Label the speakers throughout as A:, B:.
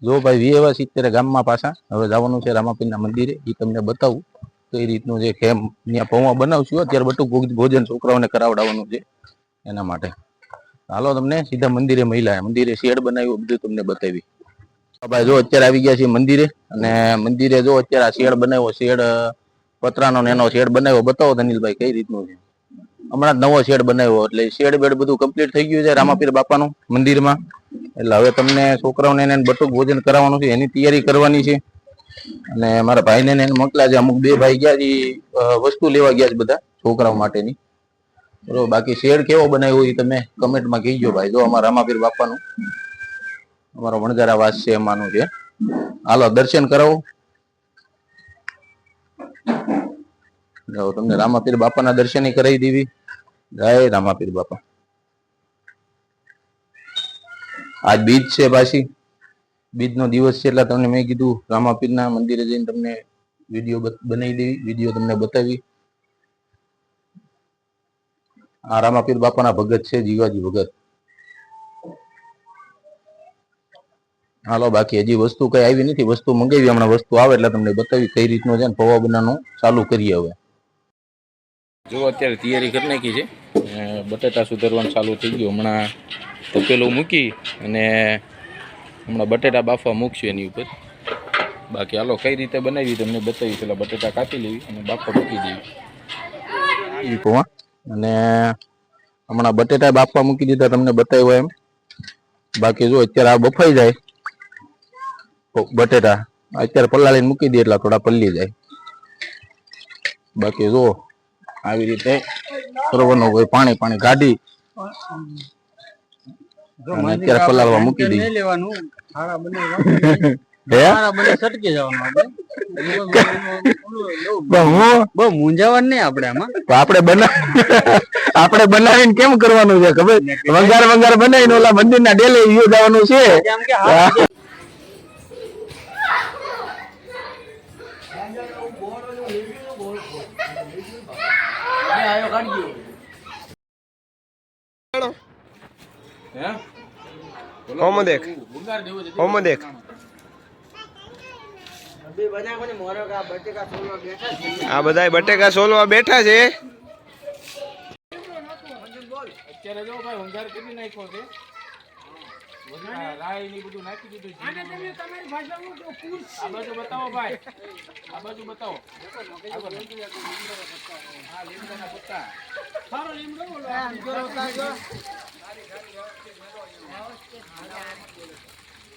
A: જો ભાઈ વીએવા 70 ગામમાં પાછા હવે જવાનું છે રામાપીરના મંદિરે, એ તમને બતાવું કઈ રીતનું છે કેમ ત્યાં પૌવા બનાવશું. અત્યારે બટુક ભોજન છોકરાઓને કરાવડાવવાનું છે એના માટે. હાલો તમને સીધા મંદિરે મંદિરે શેડ બનાવ્યું બધું તમને બતાવી. ભાઈ જો અત્યારે આવી ગયા છે મંદિરે, અને મંદિરે જો અત્યારે આ શેડ બનાવ્યો, શેડ પતરાનો એનો શેડ બનાવ્યો. બતાવો ધનિલભાઈ કઈ રીતનું છે. હમણાં નવો શેડ બનાવ્યો, એટલે શેડ બેડ બધું કમ્પ્લીટ થઈ ગયું છે રામાપીર બાપાનું મંદિરમાં. એટલે હવે તમને છોકરાઓને એને બટુક ભોજન કરાવવાનું છે, એની તૈયારી કરવાની છે. અને મારા ભાઈને એને મોકલ્યા છે. અમુક બે ભાઈ ગયા છે, વસ્તુ લેવા ગયા છે બધા છોકરાઓ માટેની. બરોબર, બાકી શેડ કેવો બનાવ્યો એ તમે કમેન્ટમાં કહીજો ભાઈ. જો અમારા રામાપીર બાપાનું અમારો વણઝારા વાસ છે એમાંનું છે. હાલો દર્શન કરાવો. તમને રામાપીર બાપાના દર્શન કરાવી દેવી. જય રામાપીર બાપા. આજ બીજ છે, પાછી બીજનો દિવસ છે, એટલે તમને મેં કીધું રામાપીરના મંદિરે જઈને તમને વિડીયો બનાવી દેવી, વિડીયો તમને બતાવી. આ રામાપીર બાપાના ભગત છે, જીવાજી ભગત. હાલો બાકી હજી વસ્તુ કઈ આવી નથી, વસ્તુ મંગાવી, હમણાં વસ્તુ આવે એટલે તમને બતાવી કઈ રીતનું છે ને પૌવા બનાવવાનું ચાલુ કરીએ. હવે જો અત્યારે તૈયારી કરી નાખી છે, બટેટા સુધારવાનું ચાલુ થઈ ગયું. હમણાં તપેલું મૂકી અને હમણાં બટેટા બાફવા મૂકશું એની ઉપર. બાકી હાલો કઈ રીતે બનાવી તમને બતાવી. પેલા બટેટા કાપી લેવી અને બાફવા મૂકી દેવી પૌવા. અને હમણાં બટેટા બાફવા મૂકી દીધા, તમને બતાવ્યો એમ. બાકી જો અત્યારે આ બફાઈ જાય બટેટા, અત્યારે પલાળીને મૂકી દે એટલે થોડા પલ્લી જાય. બાકી જો આવી રીતે કરવાનું હોય, પાણી પાણી કાઢી અત્યારે પલાળવા મૂકી દઈએ.
B: મૂંઝાવાનું નહીં આપણે આમાં.
A: આપણે બનાવીને કેમ કરવાનું છે ખબર? વંગાર બનાવીને ઓલા મંદિરના ડેલે જવાનું છે.
C: આ બધા બટેકા સોલવા બેઠા છે.
A: અત્યારે જો ભાઈ વંગાર કરી નાખ્યો છે, રાઈ ની બધું નાખી દીધું છે. આ બાજુ બતાવો ભાઈ, આ બાજુ બતાવો. હા લીમડાના પત્તા, સારો લીમડો બોલો.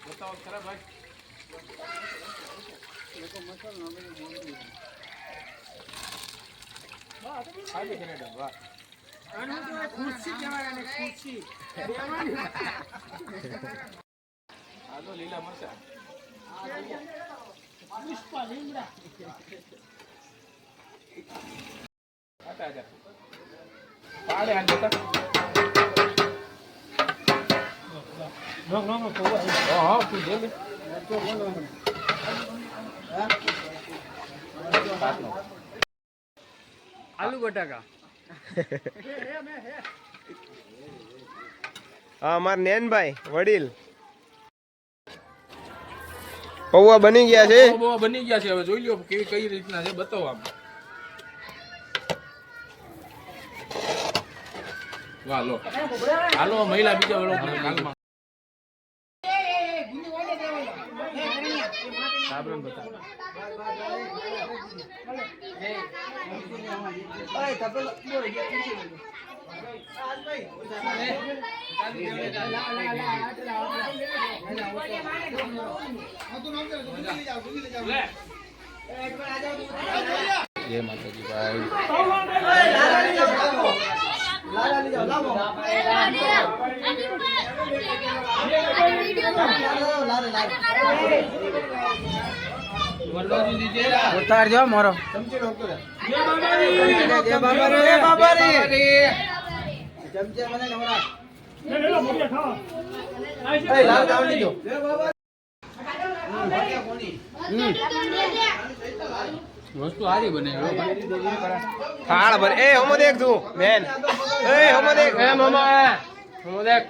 A: બતાવો ખરા ભાઈ. ખુરશી કહેવાય, ખુરશી લીલા મરચા પુષ્પા લીમડા. પાડે આ જતા
B: આલુ બટાકા.
C: હા અમાર નેનભાઈ વડીલ પૌવા બની ગયા છે.
A: પૌવા બની ગયા છે. હવે જોઈ લો કેવી કઈ રીતના છે, બતાવો આમ. વાહ લો હાલો મહિલા બીજા વાળો કાલમાં સાબરન બતાવો. જય માતાજી ભાઈ.
B: ઉતારજો મારો.
A: વસ્તુ સારી બને.
C: થાળ ભર એ હમો દેખ તું બેન, એ હમો દેખ, એ મમા હમો દેખ.